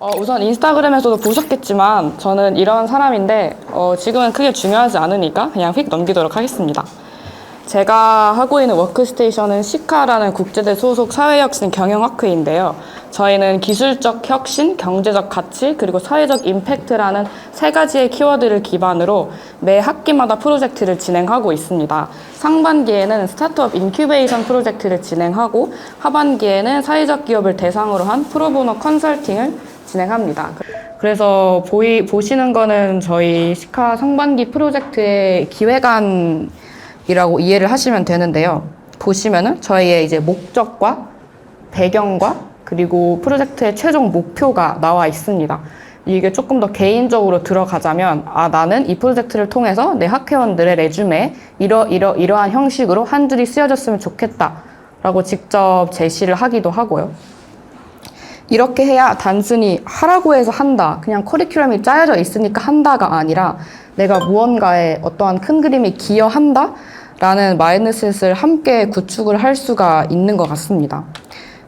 우선 인스타그램에서도 보셨겠지만 저는 이런 사람인데 지금은 크게 중요하지 않으니까 그냥 휙 넘기도록 하겠습니다. 제가 하고 있는 워크스테이션은 시카라는 국제대 소속 사회혁신 경영학회인데요. 저희는 기술적 혁신, 경제적 가치, 그리고 사회적 임팩트라는 세 가지의 키워드를 기반으로 매 학기마다 프로젝트를 진행하고 있습니다. 상반기에는 스타트업 인큐베이션 프로젝트를 진행하고 하반기에는 사회적 기업을 대상으로 한 프로보노 컨설팅을 진행합니다. 그래서 보시는 거는 저희 시카 상반기 프로젝트의 기획안 이라고 이해를 하시면 되는데요. 보시면은 저희의 이제 목적과 배경과 그리고 프로젝트의 최종 목표가 나와 있습니다. 이게 조금 더 개인적으로 들어가자면 나는 이 프로젝트를 통해서 내 학회원들의 레주메에 이러한 형식으로 한 줄이 쓰여졌으면 좋겠다 라고 직접 제시를 하기도 하고요. 이렇게 해야 단순히 하라고 해서 한다, 그냥 커리큘럼이 짜여져 있으니까 한다가 아니라 내가 무언가에 어떠한 큰 그림이 기여한다 라는 마인드셋을 함께 구축을 할 수가 있는 것 같습니다.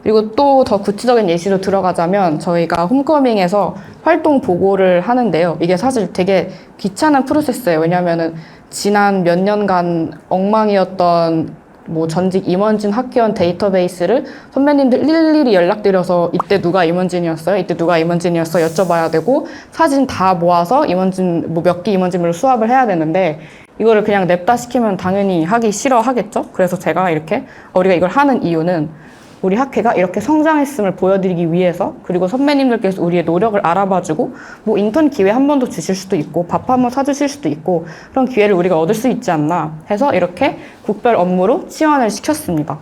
그리고 또 더 구체적인 예시로 들어가자면 저희가 홈커밍에서 활동 보고를 하는데요. 이게 사실 되게 귀찮은 프로세스예요. 왜냐하면 지난 몇 년간 엉망이었던 전직 임원진 학회원 데이터베이스를 선배님들 일일이 연락드려서 이때 누가 임원진이었어요? 이때 누가 임원진이었어? 여쭤봐야 되고 사진 다 모아서 임원진 몇 기 임원진으로 수합을 해야 되는데 이거를 그냥 냅다 시키면 당연히 하기 싫어하겠죠? 그래서 제가 이렇게 우리가 이걸 하는 이유는 우리 학회가 이렇게 성장했음을 보여드리기 위해서, 그리고 선배님들께서 우리의 노력을 알아봐주고 인턴 기회 한 번 더 주실 수도 있고 밥 한 번 사주실 수도 있고 그런 기회를 우리가 얻을 수 있지 않나 해서 이렇게 국별 업무로 치환을 시켰습니다.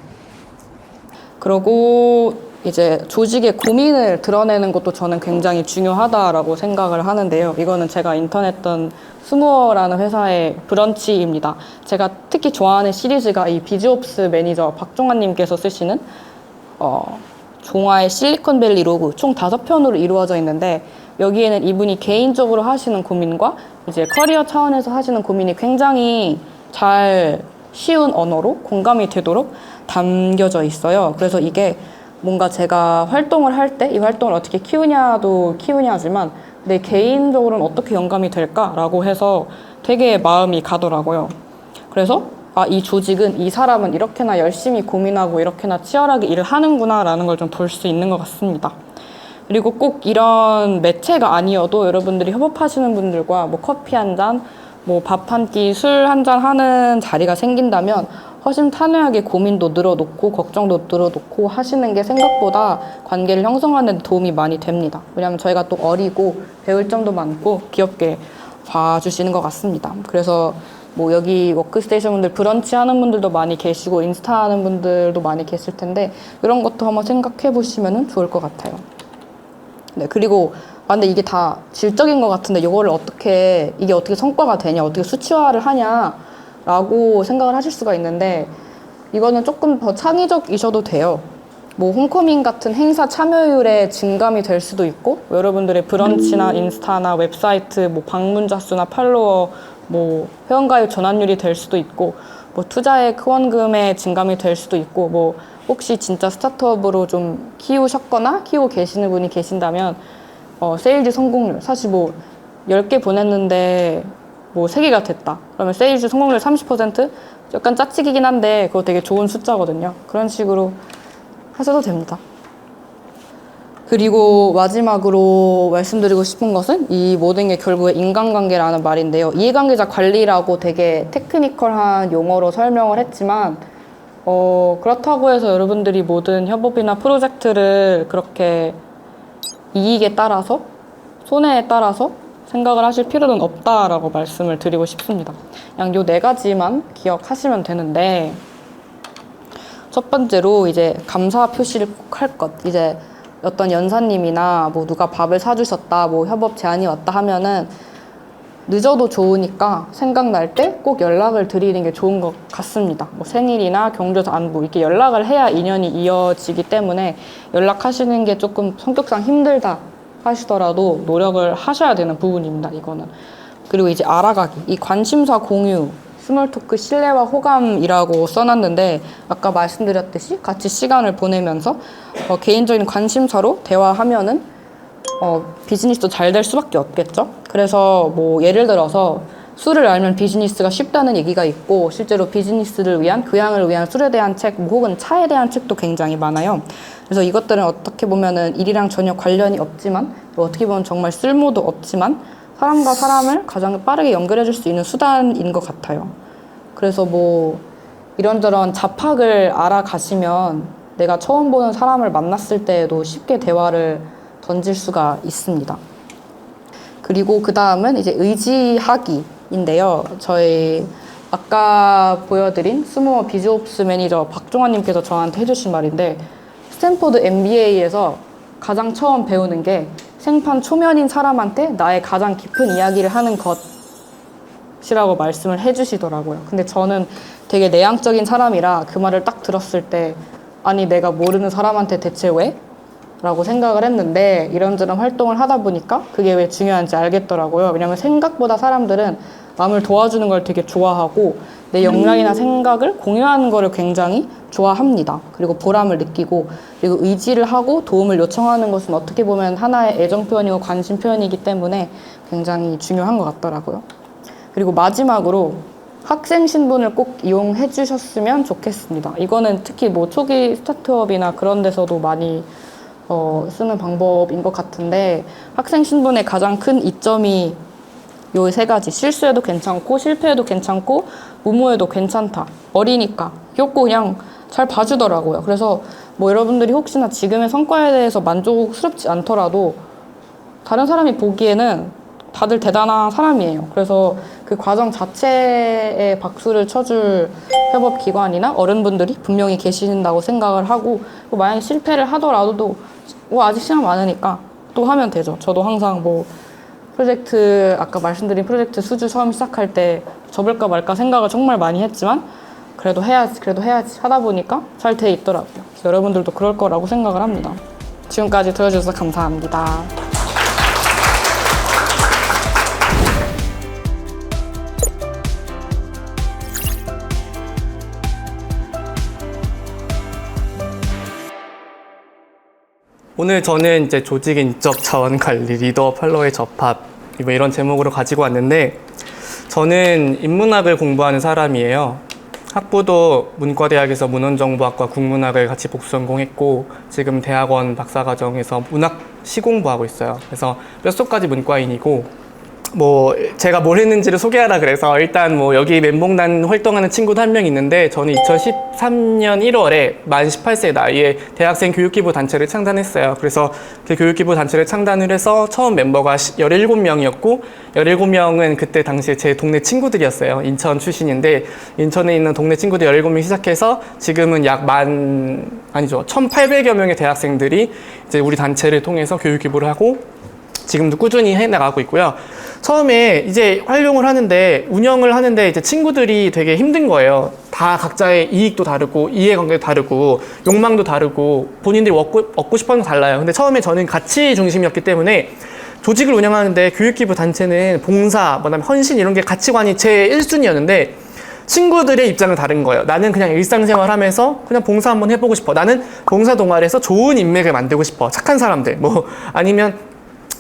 그리고 이제 조직의 고민을 드러내는 것도 저는 굉장히 중요하다라고 생각을 하는데요. 이거는 제가 인턴했던 스무어라는 회사의 브런치입니다. 제가 특히 좋아하는 시리즈가 이 비즈옵스 매니저 박종환님께서 쓰시는 종아의 실리콘밸리 로그 총 5편으로 이루어져 있는데 여기에는 이분이 개인적으로 하시는 고민과 이제 커리어 차원에서 하시는 고민이 굉장히 잘 쉬운 언어로 공감이 되도록 담겨져 있어요. 그래서 이게 뭔가 제가 활동을 할 때 이 활동을 어떻게 키우냐도 키우냐지만 내 개인적으로는 어떻게 영감이 될까라고 해서 되게 마음이 가더라고요. 그래서 이 조직은 이 사람은 이렇게나 열심히 고민하고 이렇게나 치열하게 일을 하는구나 라는 걸 좀 볼 수 있는 것 같습니다. 그리고 꼭 이런 매체가 아니어도 여러분들이 협업하시는 분들과 커피 한 잔, 밥 한 끼, 술 한 잔 하는 자리가 생긴다면 허심탄회하게 고민도 늘어놓고 걱정도 늘어놓고 하시는 게 생각보다 관계를 형성하는 데 도움이 많이 됩니다. 왜냐하면 저희가 또 어리고 배울 점도 많고 귀엽게 봐주시는 것 같습니다. 그래서 여기 워크스테이션 분들 브런치 하는 분들도 많이 계시고 인스타 하는 분들도 많이 계실 텐데 이런 것도 한번 생각해 보시면 좋을 것 같아요. 네, 그리고 근데 이게 다 질적인 것 같은데 이게 어떻게 성과가 되냐, 어떻게 수치화를 하냐 라고 생각을 하실 수가 있는데 이거는 조금 더 창의적이셔도 돼요. 홈커밍 같은 행사 참여율의 증감이 될 수도 있고 여러분들의 브런치나 인스타나 웹사이트 방문자 수나 팔로워 회원가입 전환율이 될 수도 있고 투자액 후원금의 증감이 될 수도 있고 혹시 진짜 스타트업으로 좀 키우셨거나 키우고 계시는 분이 계신다면 세일즈 성공률 사실 10개 보냈는데 3개가 됐다 그러면 세일즈 성공률 30%? 약간 짜치기긴 한데 그거 되게 좋은 숫자거든요. 그런 식으로 하셔도 됩니다. 그리고 마지막으로 말씀드리고 싶은 것은 이 모든 게 결국에 인간관계라는 말인데요. 이해관계자 관리라고 되게 테크니컬한 용어로 설명을 했지만 그렇다고 해서 여러분들이 모든 협업이나 프로젝트를 그렇게 이익에 따라서 손해에 따라서 생각을 하실 필요는 없다라고 말씀을 드리고 싶습니다. 그냥 요 4가지만 기억하시면 되는데 첫 번째로 이제 감사 표시를 꼭 할 것. 이제 어떤 연사님이나 누가 밥을 사주셨다, 협업 제안이 왔다 하면은 늦어도 좋으니까 생각날 때 꼭 연락을 드리는 게 좋은 것 같습니다. 생일이나 경조사 안부 이렇게 연락을 해야 인연이 이어지기 때문에 연락하시는 게 조금 성격상 힘들다 하시더라도 노력을 하셔야 되는 부분입니다. 이거는. 그리고 이제 알아가기, 이 관심사 공유, 스몰토크, 신뢰와 호감이라고 써놨는데 아까 말씀드렸듯이 같이 시간을 보내면서 개인적인 관심사로 대화하면은 비즈니스도 잘 될 수밖에 없겠죠. 그래서 뭐 예를 들어서 술을 알면 비즈니스가 쉽다는 얘기가 있고, 실제로 비즈니스를 위한, 교양을 위한 술에 대한 책, 혹은 차에 대한 책도 굉장히 많아요. 그래서 이것들은 어떻게 보면은 일이랑 전혀 관련이 없지만, 어떻게 보면 정말 쓸모도 없지만, 사람과 사람을 가장 빠르게 연결해 줄 수 있는 수단인 것 같아요. 그래서 뭐 이런저런 잡학을 알아가시면 내가 처음 보는 사람을 만났을 때에도 쉽게 대화를 던질 수가 있습니다. 그리고 그 다음은 이제 의지하기인데요. 저희 아까 보여드린 스모어 비즈옵스 매니저 박종환님께서 저한테 해주신 말인데, 스탠포드 MBA에서 가장 처음 배우는 게 생판 초면인 사람한테 나의 가장 깊은 이야기를 하는 것이라고 말씀을 해주시더라고요. 근데 저는 되게 내향적인 사람이라 그 말을 딱 들었을 때, 아니 내가 모르는 사람한테 대체 왜? 라고 생각을 했는데, 이런저런 활동을 하다 보니까 그게 왜 중요한지 알겠더라고요. 왜냐면 생각보다 사람들은 남을 도와주는 걸 되게 좋아하고, 내 역량이나 생각을 공유하는 거를 굉장히 좋아합니다. 그리고 보람을 느끼고, 그리고 의지를 하고 도움을 요청하는 것은 어떻게 보면 하나의 애정 표현이고 관심 표현이기 때문에 굉장히 중요한 것 같더라고요. 그리고 마지막으로 학생 신분을 꼭 이용해 주셨으면 좋겠습니다. 이거는 특히 뭐 초기 스타트업이나 그런 데서도 많이 쓰는 방법인 것 같은데, 학생 신분의 가장 큰 이점이 요 세 가지: 실수해도 괜찮고, 실패해도 괜찮고, 무모해도 괜찮다. 어리니까 귀엽고 그냥 잘 봐주더라고요. 그래서 뭐 여러분들이 혹시나 지금의 성과에 대해서 만족스럽지 않더라도 다른 사람이 보기에는 다들 대단한 사람이에요. 그래서 그 과정 자체에 박수를 쳐줄 협업기관이나 어른분들이 분명히 계신다고 생각을 하고, 만약에 실패를 하더라도 아직 시간 많으니까 또 하면 되죠. 저도 항상 뭐 프로젝트, 아까 말씀드린 프로젝트 수주 처음 시작할 때 접을까 말까 생각을 정말 많이 했지만, 그래도 해야지 하다 보니까 잘 돼 있더라고요. 그래서 여러분들도 그럴 거라고 생각을 합니다. 지금까지 들어주셔서 감사합니다. 오늘 저는 이제 조직 인적 자원 관리, 리더 팔로워의 접합, 뭐 이런 제목으로 가지고 왔는데, 저는 인문학을 공부하는 사람이에요. 학부도 문과대학에서 문헌정보학과 국문학을 같이 복수 전공했고, 지금 대학원 박사과정에서 문학 시공부하고 있어요. 그래서 뼛속까지 문과인이고, 뭐 제가 뭘 했는지를 소개하라 그래서 일단 뭐 여기 멘봉단 활동하는 친구도 한 명 있는데, 저는 2013년 1월에 만 18세 나이에 대학생 교육기부 단체를 창단했어요. 그래서 그 교육기부 단체를 창단을 해서 처음 멤버가 17명이었고 17명은 그때 당시에 제 동네 친구들이었어요. 인천 출신인데 인천에 있는 동네 친구들 17명 시작해서 지금은 약 1,800여 명의 대학생들이 이제 우리 단체를 통해서 교육기부를 하고 지금도 꾸준히 해나가고 있고요. 처음에 이제 활용을 하는데, 운영을 하는데 이제 친구들이 되게 힘든 거예요. 다 각자의 이익도 다르고, 이해관계도 다르고, 욕망도 다르고, 본인들이 얻고 싶어 하는 거 달라요. 근데 처음에 저는 가치 중심이었기 때문에 조직을 운영하는데 교육기부 단체는 봉사, 그다음에 헌신 이런 게 가치관이 제 1순위였는데, 친구들의 입장은 다른 거예요. 나는 그냥 일상생활 하면서 그냥 봉사 한번 해보고 싶어. 나는 봉사 동아리에서 좋은 인맥을 만들고 싶어. 착한 사람들. 뭐, 아니면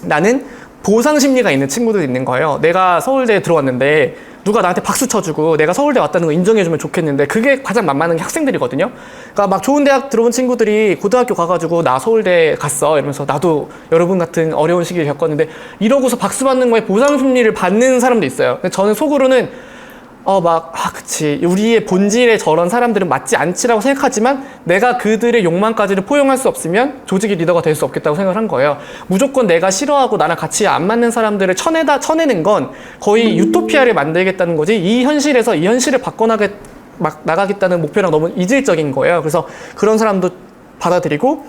나는 보상 심리가 있는 친구들이 있는 거예요. 내가 서울대에 들어왔는데 누가 나한테 박수 쳐주고 내가 서울대 왔다는 거 인정해주면 좋겠는데, 그게 가장 만만한 게 학생들이거든요. 그러니까 막 좋은 대학 들어온 친구들이 고등학교 가가지고 나 서울대 갔어 이러면서 나도 여러분 같은 어려운 시기를 겪었는데, 이러고서 박수 받는 거에 보상 심리를 받는 사람도 있어요. 근데 저는 속으로는 그치. 우리의 본질에 저런 사람들은 맞지 않지라고 생각하지만, 내가 그들의 욕망까지를 포용할 수 없으면 조직의 리더가 될 수 없겠다고 생각을 한 거예요. 무조건 내가 싫어하고 나랑 같이 안 맞는 사람들을 쳐내는 건 거의 유토피아를 만들겠다는 거지, 이 현실에서 이 현실을 나가겠다는 목표랑 너무 이질적인 거예요. 그래서 그런 사람도 받아들이고,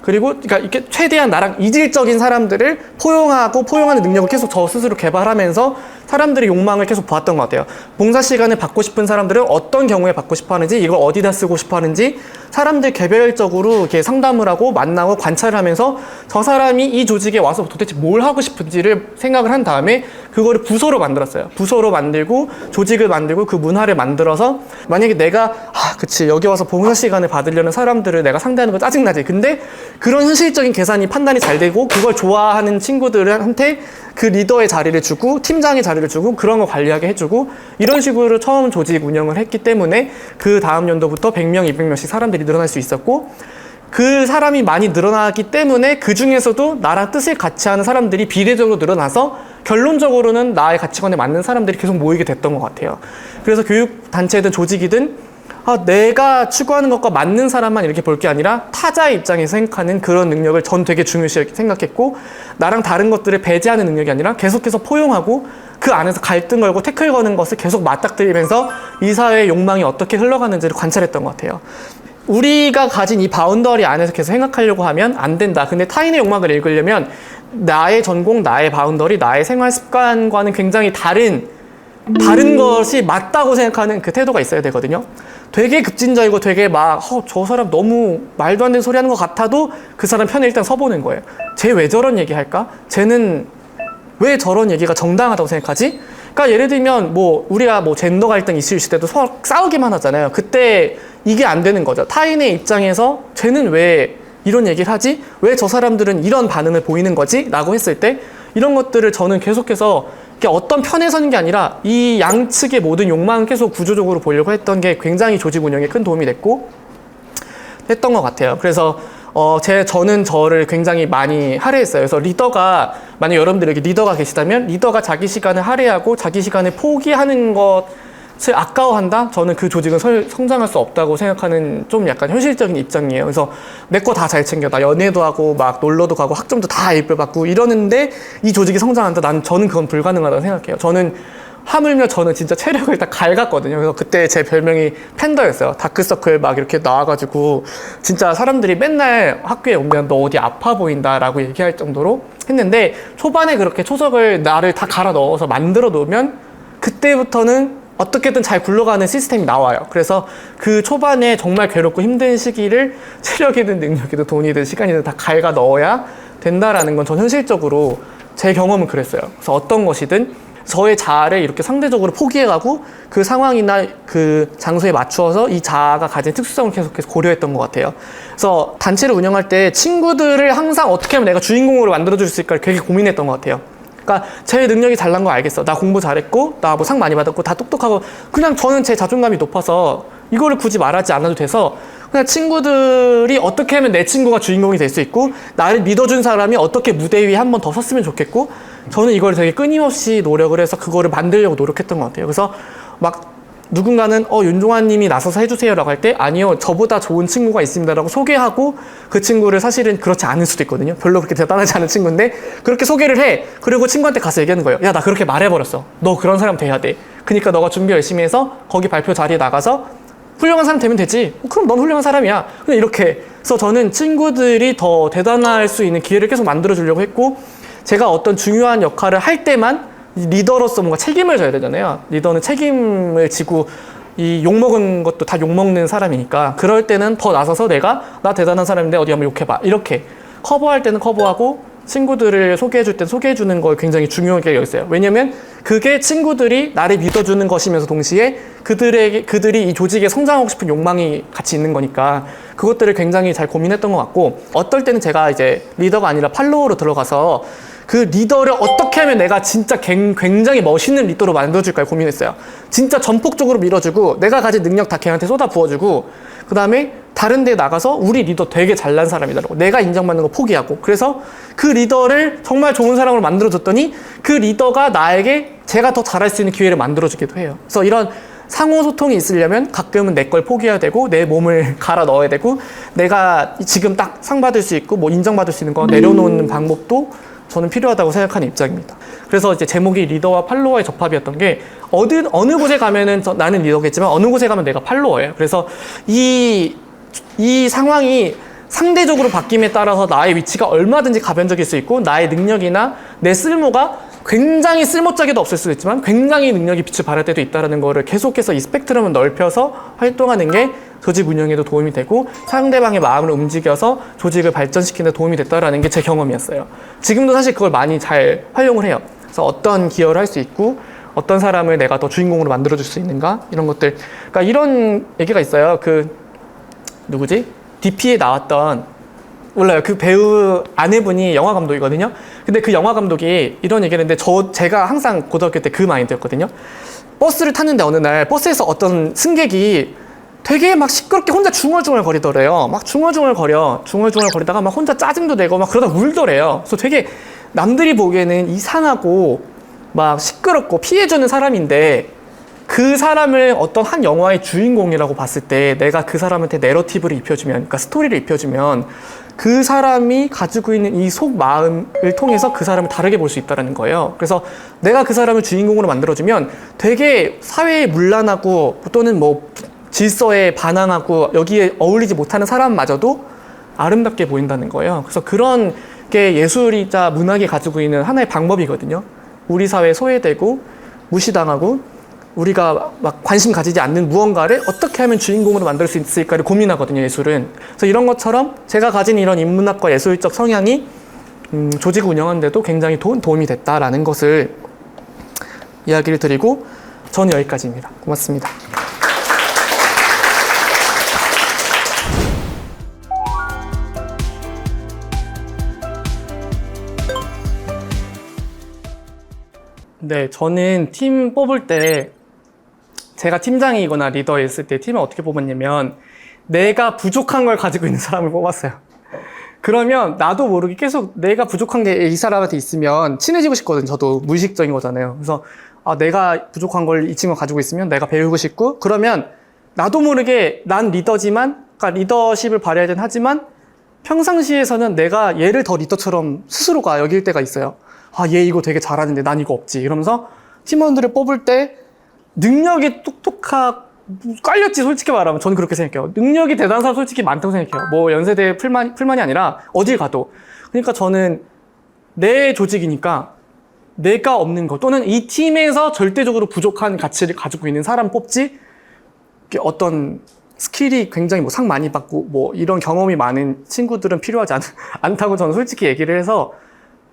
그리고 그러니까 이렇게 최대한 나랑 이질적인 사람들을 포용하는 능력을 계속 저 스스로 개발하면서 사람들의 욕망을 계속 보았던 것 같아요. 봉사 시간을 받고 싶은 사람들은 어떤 경우에 받고 싶어 하는지, 이걸 어디다 쓰고 싶어 하는지 사람들 개별적으로 이렇게 상담을 하고 만나고 관찰을 하면서 저 사람이 이 조직에 와서 도대체 뭘 하고 싶은지를 생각을 한 다음에 그거를 부서로 만들었어요. 부서로 만들고 조직을 만들고 그 문화를 만들어서, 만약에 내가 그치 여기 와서 봉사 시간을 받으려는 사람들을 내가 상대하는 거 짜증나지. 근데 그런 현실적인 계산이 판단이 잘 되고 그걸 좋아하는 친구들한테 그 리더의 자리를 주고 팀장의 자리를 주고 그런 거 관리하게 해주고 이런 식으로 처음 조직 운영을 했기 때문에 그 다음 연도부터 100명, 200명씩 사람들이 늘어날 수 있었고 그 사람이 많이 늘어나기 때문에 그 중에서도 나랑 뜻을 같이 하는 사람들이 비례적으로 늘어나서 결론적으로는 나의 가치관에 맞는 사람들이 계속 모이게 됐던 것 같아요. 그래서 교육단체든 조직이든 내가 추구하는 것과 맞는 사람만 이렇게 볼 게 아니라 타자의 입장에서 생각하는 그런 능력을 전 되게 중요시 생각했고 나랑 다른 것들을 배제하는 능력이 아니라 계속해서 포용하고 그 안에서 갈등 걸고 태클 거는 것을 계속 맞닥뜨리면서 이 사회의 욕망이 어떻게 흘러가는지를 관찰했던 것 같아요. 우리가 가진 이 바운더리 안에서 계속 생각하려고 하면 안 된다. 근데 타인의 욕망을 읽으려면 나의 전공, 나의 바운더리, 나의 생활 습관과는 굉장히 다른 것이 맞다고 생각하는 그 태도가 있어야 되거든요. 되게 급진적이고 되게 막 저 사람 너무 말도 안 되는 소리 하는 것 같아도 그 사람 편에 일단 서보는 거예요. 쟤 왜 저런 얘기 할까? 쟤는 왜 저런 얘기가 정당하다고 생각하지? 그러니까 예를 들면 우리가 젠더 갈등 이슈 있을 때도 서로 싸우기만 하잖아요. 그때 이게 안 되는 거죠. 타인의 입장에서 쟤는 왜 이런 얘기를 하지? 왜 저 사람들은 이런 반응을 보이는 거지? 라고 했을 때 이런 것들을 저는 계속해서 어떤 편에 서는 게 아니라 이 양측의 모든 욕망을 계속 구조적으로 보려고 했던 게 굉장히 조직 운영에 큰 도움이 됐고 했던 것 같아요. 그래서 저는 저를 굉장히 많이 할애했어요. 그래서 리더가 만약 여러분들 여기 리더가 계시다면 리더가 자기 시간을 할애하고 자기 시간을 포기하는 것을 아까워한다? 저는 그 조직은 성장할 수 없다고 생각하는 좀 약간 현실적인 입장이에요. 그래서 내 거 다 잘 챙겨. 나 연애도 하고 막 놀러도 가고 학점도 다 A뿔 받고 이러는데 이 조직이 성장한다? 저는 그건 불가능하다고 생각해요. 하물며 저는 진짜 체력을 다 갈갔거든요. 그래서 그때 제 별명이 팬더였어요. 다크서클 막 이렇게 나와가지고 진짜 사람들이 맨날 학교에 오면 너 어디 아파 보인다 라고 얘기할 정도로 했는데 초반에 그렇게 초석을 나를 다 갈아 넣어서 만들어 놓으면 그때부터는 어떻게든 잘 굴러가는 시스템이 나와요. 그래서 그 초반에 정말 괴롭고 힘든 시기를 체력이든 능력이든 돈이든 시간이든 다 갉아 넣어야 된다라는 건 전 현실적으로 제 경험은 그랬어요. 그래서 어떤 것이든 저의 자아를 이렇게 상대적으로 포기해가고 그 상황이나 그 장소에 맞추어서 이 자아가 가진 특수성을 계속해서 고려했던 것 같아요. 그래서 단체를 운영할 때 친구들을 항상 어떻게 하면 내가 주인공으로 만들어줄 수 있을까 되게 고민했던 것 같아요. 그러니까 제 능력이 잘난 거 알겠어. 나 공부 잘했고 나 상 많이 받았고 다 똑똑하고 그냥 저는 제 자존감이 높아서 이거를 굳이 말하지 않아도 돼서 그냥 친구들이 어떻게 하면 내 친구가 주인공이 될 수 있고 나를 믿어준 사람이 어떻게 무대 위에 한 번 더 섰으면 좋겠고 저는 이걸 되게 끊임없이 노력을 해서 그거를 만들려고 노력했던 것 같아요. 그래서 막 누군가는 윤종환 님이 나서서 해주세요 라고 할 때 아니요 저보다 좋은 친구가 있습니다 라고 소개하고 그 친구를 사실은 그렇지 않을 수도 있거든요. 별로 그렇게 대단하지 않은 친구인데 그렇게 소개를 해. 그리고 친구한테 가서 얘기하는 거예요. 야 나 그렇게 말해버렸어. 너 그런 사람 돼야 돼. 그러니까 너가 준비 열심히 해서 거기 발표 자리에 나가서 훌륭한 사람 되면 되지. 그럼 넌 훌륭한 사람이야. 그냥 이렇게 해서 저는 친구들이 더 대단할 수 있는 기회를 계속 만들어주려고 했고 제가 어떤 중요한 역할을 할 때만 리더로서 뭔가 책임을 져야 되잖아요. 리더는 책임을 지고 이 욕먹은 것도 다 욕먹는 사람이니까 그럴 때는 더 나서서 나 대단한 사람인데 어디 한번 욕해봐. 이렇게 커버할 때는 커버하고 친구들을 소개해줄 땐 소개해주는 걸 굉장히 중요하게 여겼어요. 왜냐면 그게 친구들이 나를 믿어주는 것이면서 동시에 그들이 이 조직에 성장하고 싶은 욕망이 같이 있는 거니까 그것들을 굉장히 잘 고민했던 것 같고 어떨 때는 제가 이제 리더가 아니라 팔로워로 들어가서 그 리더를 어떻게 하면 내가 진짜 굉장히 멋있는 리더로 만들어줄까 고민했어요. 진짜 전폭적으로 밀어주고 내가 가진 능력 다 걔한테 쏟아 부어주고 그 다음에 다른 데 나가서 우리 리더 되게 잘난 사람이더라고. 내가 인정받는 거 포기하고 그래서 그 리더를 정말 좋은 사람으로 만들어줬더니 그 리더가 나에게 제가 더 잘할 수 있는 기회를 만들어주기도 해요. 그래서 이런 상호소통이 있으려면 가끔은 내 걸 포기해야 되고 내 몸을 갈아 넣어야 되고 내가 지금 딱 상 받을 수 있고 뭐 인정받을 수 있는 거 내려놓는 방법도 저는 필요하다고 생각하는 입장입니다. 그래서 이제 제목이 리더와 팔로워의 접합이었던 게 어느 곳에 가면은 나는 리더겠지만 어느 곳에 가면 내가 팔로워예요. 그래서 이 상황이 상대적으로 바뀜에 따라서 나의 위치가 얼마든지 가변적일 수 있고 나의 능력이나 내 쓸모가 굉장히 쓸모짝에도 없을 수도 있지만 굉장히 능력이 빛을 발할 때도 있다는 거를 계속해서 이 스펙트럼을 넓혀서 활동하는 게 조직 운영에도 도움이 되고 상대방의 마음을 움직여서 조직을 발전시키는 데 도움이 됐다는 게 제 경험이었어요. 지금도 사실 그걸 많이 잘 활용을 해요. 그래서 어떤 기여를 할 수 있고 어떤 사람을 내가 더 주인공으로 만들어줄 수 있는가 이런 것들. 그러니까 이런 얘기가 있어요. 누구지? DP에 나왔던 몰라요. 그 배우 아내분이 영화 감독이거든요. 근데 그 영화 감독이 이런 얘기를 했는데 제가 항상 고등학교 때 그 마인드였거든요. 버스를 탔는데 어느 날 버스에서 어떤 승객이 되게 막 시끄럽게 혼자 중얼중얼 거리더래요. 막 중얼중얼 거리다가 막 혼자 짜증도 내고 막 그러다 울더래요. 그래서 되게 남들이 보기에는 이상하고 막 시끄럽고 피해주는 사람인데 그 사람을 어떤 한 영화의 주인공이라고 봤을 때 내가 그 사람한테 내러티브를 입혀주면, 그러니까 스토리를 입혀주면 그 사람이 가지고 있는 이 속마음을 통해서 그 사람을 다르게 볼 수 있다는 거예요. 그래서 내가 그 사람을 주인공으로 만들어주면 되게 사회에 문란하고 또는 뭐 질서에 반항하고 여기에 어울리지 못하는 사람마저도 아름답게 보인다는 거예요. 그래서 그런 게 예술이자 문학이 가지고 있는 하나의 방법이거든요. 우리 사회에 소외되고 무시당하고 우리가 막 관심 가지지 않는 무언가를 어떻게 하면 주인공으로 만들 수 있을까를 고민하거든요, 예술은. 그래서 이런 것처럼 제가 가진 이런 인문학과 예술적 성향이 조직 운영하는 데도 굉장히 도움이 됐다라는 것을 이야기를 드리고 저는 여기까지입니다. 고맙습니다. 네, 저는 팀 뽑을 때 제가 팀장이거나 리더였을 때 팀을 어떻게 뽑았냐면 내가 부족한 걸 가지고 있는 사람을 뽑았어요. 그러면 나도 모르게 계속 내가 부족한 게 이 사람한테 있으면 친해지고 싶거든요. 저도 무의식적인 거잖아요. 그래서 내가 부족한 걸 이 친구가 가지고 있으면 내가 배우고 싶고, 그러면 나도 모르게 난 리더지만, 그러니까 리더십을 발휘하긴 하지만 평상시에서는 내가 얘를 더 리더처럼 스스로가 여길 때가 있어요. 얘 이거 되게 잘하는데 난 이거 없지. 이러면서 팀원들을 뽑을 때 능력이 깔렸지, 솔직히 말하면. 저는 그렇게 생각해요. 능력이 대단한 사람 솔직히 많다고 생각해요. 뭐 연세대 풀만이 아니라 어딜 가도. 그러니까 저는 내 조직이니까 내가 없는 거 또는 이 팀에서 절대적으로 부족한 가치를 가지고 있는 사람 뽑지, 어떤 스킬이 굉장히 뭐 상 많이 받고 뭐 이런 경험이 많은 친구들은 필요하지 않다고 저는 솔직히 얘기를 해서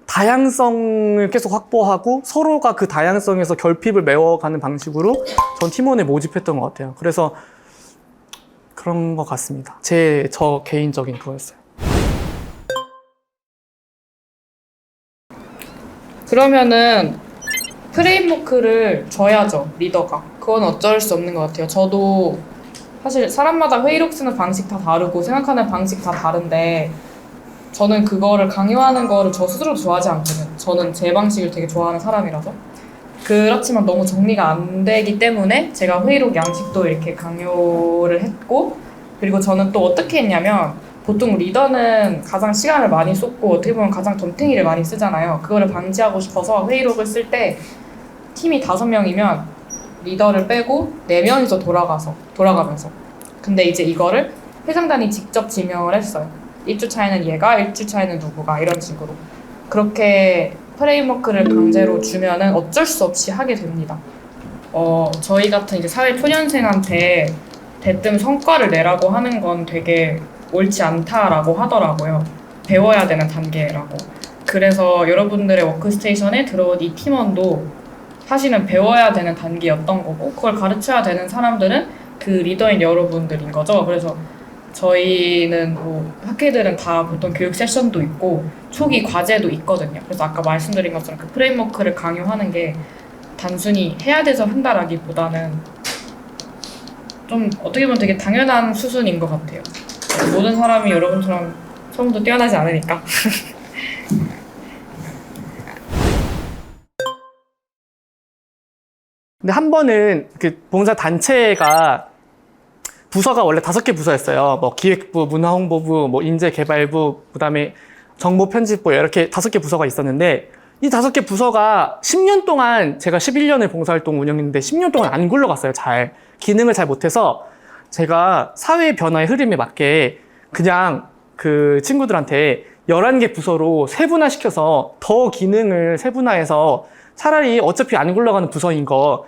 다양성을 계속 확보하고 서로가 그 다양성에서 결핍을 메워가는 방식으로 전 팀원을 모집했던 것 같아요. 그래서 그런 것 같습니다. 저 개인적인 그거였어요. 그러면은 프레임워크를 줘야죠, 리더가. 그건 어쩔 수 없는 것 같아요. 저도 사실 사람마다 회의록 쓰는 방식 다 다르고 생각하는 방식 다 다른데 저는 그거를 강요하는 거를 저 스스로도 좋아하지 않거든요. 저는 제 방식을 되게 좋아하는 사람이라서. 그렇지만 너무 정리가 안 되기 때문에 제가 회의록 양식도 이렇게 강요를 했고, 그리고 저는 또 어떻게 했냐면 보통 리더는 가장 시간을 많이 쏟고 어떻게 보면 가장 덤탱이를 많이 쓰잖아요. 그거를 방지하고 싶어서 회의록을 쓸 때 팀이 5명이면 리더를 빼고 4명이서 돌아가면서. 근데 이제 이거를 회장단이 직접 지명을 했어요. 1주 차이는 얘가, 1주 차이는 누구가, 이런 식으로. 그렇게 프레임워크를 강제로 주면은 어쩔 수 없이 하게 됩니다. 저희 같은 이제 사회 초년생한테 대뜸 성과를 내라고 하는 건 되게 옳지 않다라고 하더라고요. 배워야 되는 단계라고. 그래서 여러분들의 워크스테이션에 들어온 이 팀원도 사실은 배워야 되는 단계였던 거고, 그걸 가르쳐야 되는 사람들은 그 리더인 여러분들인 거죠. 그래서 저희는 뭐 학회들은 다 보통 교육 세션도 있고 초기 과제도 있거든요. 그래서 아까 말씀드린 것처럼 그 프레임워크를 강요하는 게 단순히 해야 돼서 한다라기보다는 좀 어떻게 보면 되게 당연한 수순인 것 같아요. 모든 사람이 여러분처럼 처음부터 뛰어나지 않으니까. 근데 한 번은 그 봉사 단체가 부서가 원래 5개 부서였어요. 뭐 기획부, 문화홍보부, 뭐 인재개발부, 그다음에 정보편집부, 이렇게 5개 부서가 있었는데 이 5개 부서가 10년 동안, 제가 11년을 봉사활동 운영했는데 10년 동안 안 굴러갔어요. 기능을 잘 못해서 제가 사회의 변화의 흐름에 맞게 그냥 그 친구들한테 11개 부서로 세분화시켜서 더 기능을 세분화해서 차라리 어차피 안 굴러가는 부서인 거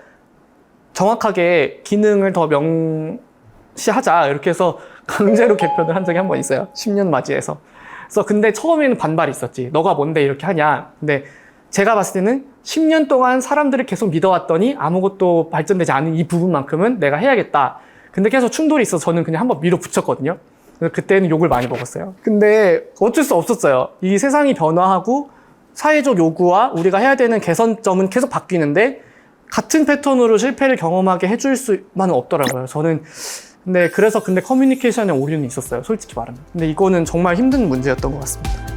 정확하게 기능을 더 명시하자, 이렇게 해서 강제로 개편을 한 적이 한 번 있어요. 10년 맞이해서. 그래서 근데 처음에는 반발이 있었지. 너가 뭔데 이렇게 하냐. 근데 제가 봤을 때는 10년 동안 사람들을 계속 믿어왔더니 아무것도 발전되지 않은 이 부분만큼은 내가 해야겠다. 근데 계속 충돌이 있어서 저는 그냥 한번 밀어붙였거든요. 그때는 욕을 많이 먹었어요. 근데 어쩔 수 없었어요. 이 세상이 변화하고 사회적 요구와 우리가 해야 되는 개선점은 계속 바뀌는데 같은 패턴으로 실패를 경험하게 해줄 수만은 없더라고요. 저는 근데 커뮤니케이션에 오류는 있었어요. 솔직히 말하면. 근데 이거는 정말 힘든 문제였던 것 같습니다.